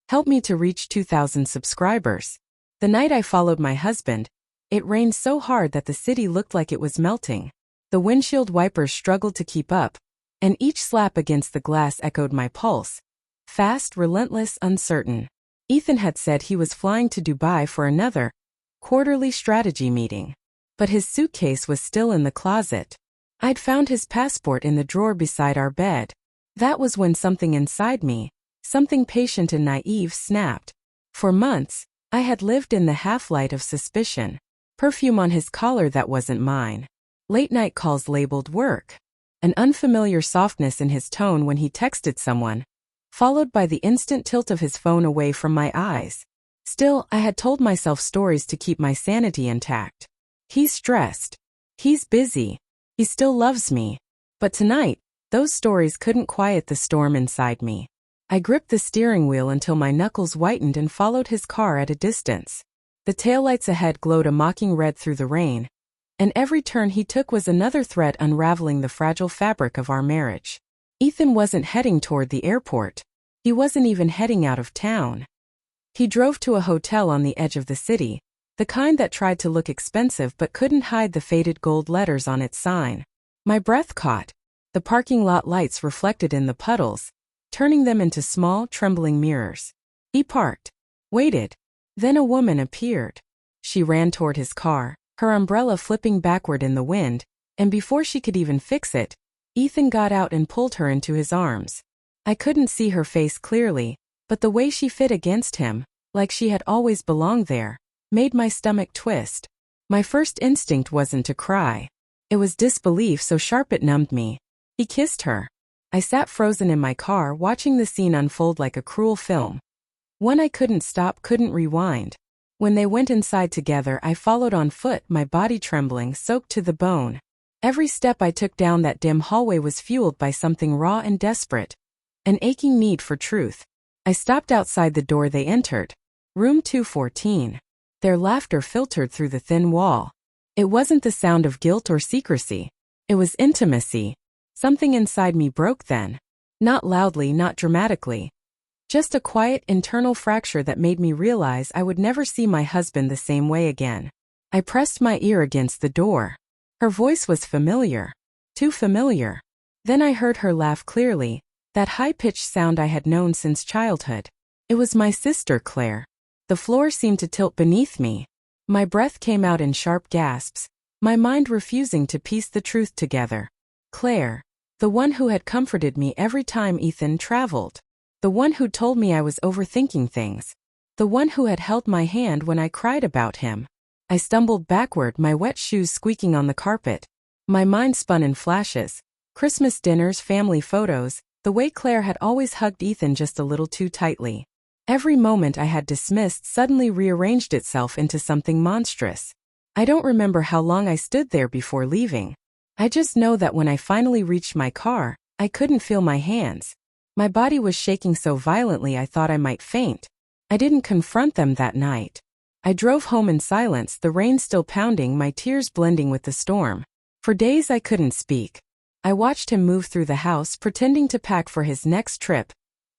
Help me to reach 2,000 subscribers. The night I followed my husband, it rained so hard that the city looked like it was melting. The windshield wipers struggled to keep up, and each slap against the glass echoed my pulse. Fast, relentless, uncertain. Ethan had said he was flying to Dubai for another quarterly strategy meeting. But his suitcase was still in the closet. I'd found his passport in the drawer beside our bed. That was when something inside me, something patient and naive, snapped. For months, I had lived in the half-light of suspicion. Perfume on his collar that wasn't mine. Late-night calls labeled work. An unfamiliar softness in his tone when he texted someone, followed by the instant tilt of his phone away from my eyes. Still, I had told myself stories to keep my sanity intact. He's stressed. He's busy. He still loves me. But tonight, those stories couldn't quiet the storm inside me. I gripped the steering wheel until my knuckles whitened and followed his car at a distance. The taillights ahead glowed a mocking red through the rain, and every turn he took was another thread unraveling the fragile fabric of our marriage. Ethan wasn't heading toward the airport. He wasn't even heading out of town. He drove to a hotel on the edge of the city, the kind that tried to look expensive but couldn't hide the faded gold letters on its sign. My breath caught. The parking lot lights reflected in the puddles, turning them into small, trembling mirrors. He parked, waited. Then a woman appeared. She ran toward his car, her umbrella flipping backward in the wind, and before she could even fix it, Ethan got out and pulled her into his arms. I couldn't see her face clearly, but the way she fit against him, like she had always belonged there, made my stomach twist. My first instinct wasn't to cry. It was disbelief so sharp it numbed me. He kissed her. I sat frozen in my car watching the scene unfold like a cruel film. One I couldn't stop, couldn't rewind. When they went inside together, I followed on foot, my body trembling, soaked to the bone. Every step I took down that dim hallway was fueled by something raw and desperate, an aching need for truth. I stopped outside the door they entered, room 214. Their laughter filtered through the thin wall. It wasn't the sound of guilt or secrecy. It was intimacy. Something inside me broke then. Not loudly, not dramatically. Just a quiet internal fracture that made me realize I would never see my husband the same way again. I pressed my ear against the door. Her voice was familiar. Too familiar. Then I heard her laugh clearly, that high-pitched sound I had known since childhood. It was my sister, Claire. The floor seemed to tilt beneath me. My breath came out in sharp gasps, my mind refusing to piece the truth together. Claire. The one who had comforted me every time Ethan traveled. The one who told me I was overthinking things. The one who had held my hand when I cried about him. I stumbled backward, my wet shoes squeaking on the carpet. My mind spun in flashes. Christmas dinners, family photos, the way Claire had always hugged Ethan just a little too tightly. Every moment I had dismissed suddenly rearranged itself into something monstrous. I don't remember how long I stood there before leaving. I just know that when I finally reached my car, I couldn't feel my hands. My body was shaking so violently I thought I might faint. I didn't confront them that night. I drove home in silence, the rain still pounding, my tears blending with the storm. For days I couldn't speak. I watched him move through the house, pretending to pack for his next trip,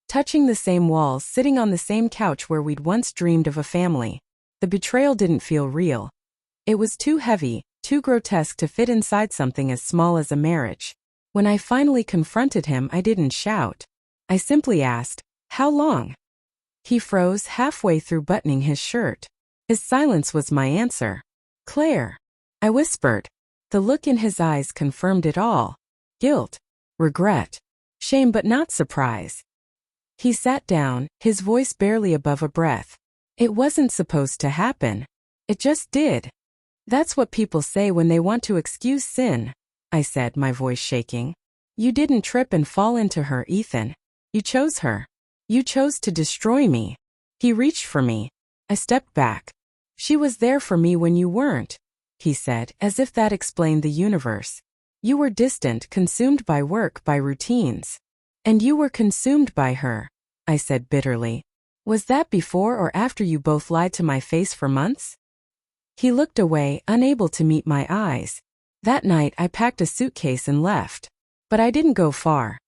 touching the same walls, sitting on the same couch where we'd once dreamed of a family. The betrayal didn't feel real. It was too heavy, too grotesque to fit inside something as small as a marriage. When I finally confronted him, I didn't shout. I simply asked, "How long?" He froze halfway through buttoning his shirt. His silence was my answer. "Claire," I whispered. The look in his eyes confirmed it all. Guilt, regret, shame, but not surprise. He sat down, his voice barely above a breath. "It wasn't supposed to happen. It just did. That's what people say when they want to excuse sin," I said, my voice shaking. "You didn't trip and fall into her, Ethan. You chose her. You chose to destroy me." He reached for me. I stepped back. "She was there for me when you weren't," he said, as if that explained the universe. "You were distant, consumed by work, by routines. And you were consumed by her," I said bitterly. "Was that before or after you both lied to my face for months?" He looked away, unable to meet my eyes. That night I packed a suitcase and left. But I didn't go far.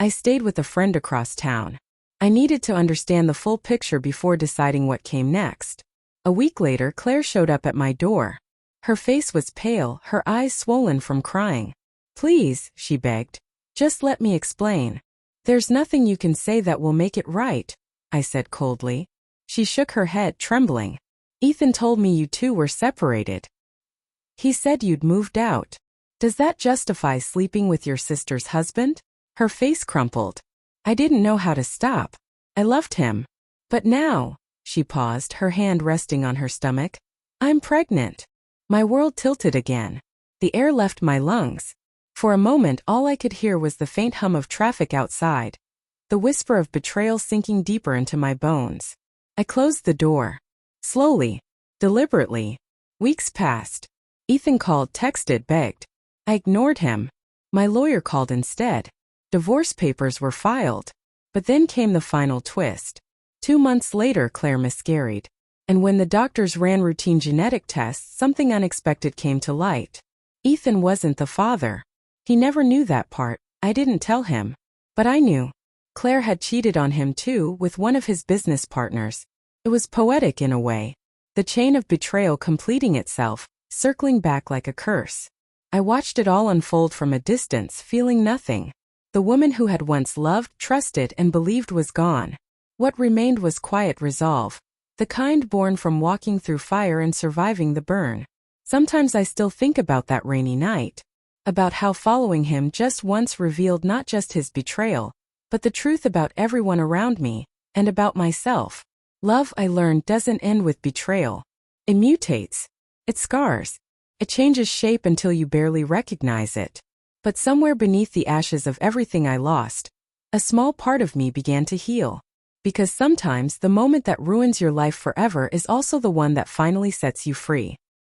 I stayed with a friend across town. I needed to understand the full picture before deciding what came next. A week later, Claire showed up at my door. Her face was pale, her eyes swollen from crying. "Please," she begged. "Just let me explain." "There's nothing you can say that will make it right," I said coldly. She shook her head, trembling. "Ethan told me you two were separated. He said you'd moved out. Does that justify sleeping with your sister's husband?" Her face crumpled. I didn't know how to stop. I loved him. But now, she paused, her hand resting on her stomach. "I'm pregnant." My world tilted again. The air left my lungs. For a moment, all I could hear was the faint hum of traffic outside, the whisper of betrayal sinking deeper into my bones. I closed the door. Slowly, deliberately. Weeks passed. Ethan called, texted, begged. I ignored him. My lawyer called instead. Divorce papers were filed. But then came the final twist. 2 months later, Claire miscarried. And when the doctors ran routine genetic tests, something unexpected came to light. Ethan wasn't the father. He never knew that part. I didn't tell him. But I knew. Claire had cheated on him too, with one of his business partners. It was poetic in a way. The chain of betrayal completing itself, circling back like a curse. I watched it all unfold from a distance, feeling nothing. The woman who had once loved, trusted, and believed was gone. What remained was quiet resolve, the kind born from walking through fire and surviving the burn. Sometimes I still think about that rainy night, about how following him just once revealed not just his betrayal, but the truth about everyone around me, and about myself. Love, I learned, doesn't end with betrayal. It mutates. It scars. It changes shape until you barely recognize it. But somewhere beneath the ashes of everything I lost, a small part of me began to heal. Because sometimes the moment that ruins your life forever is also the one that finally sets you free.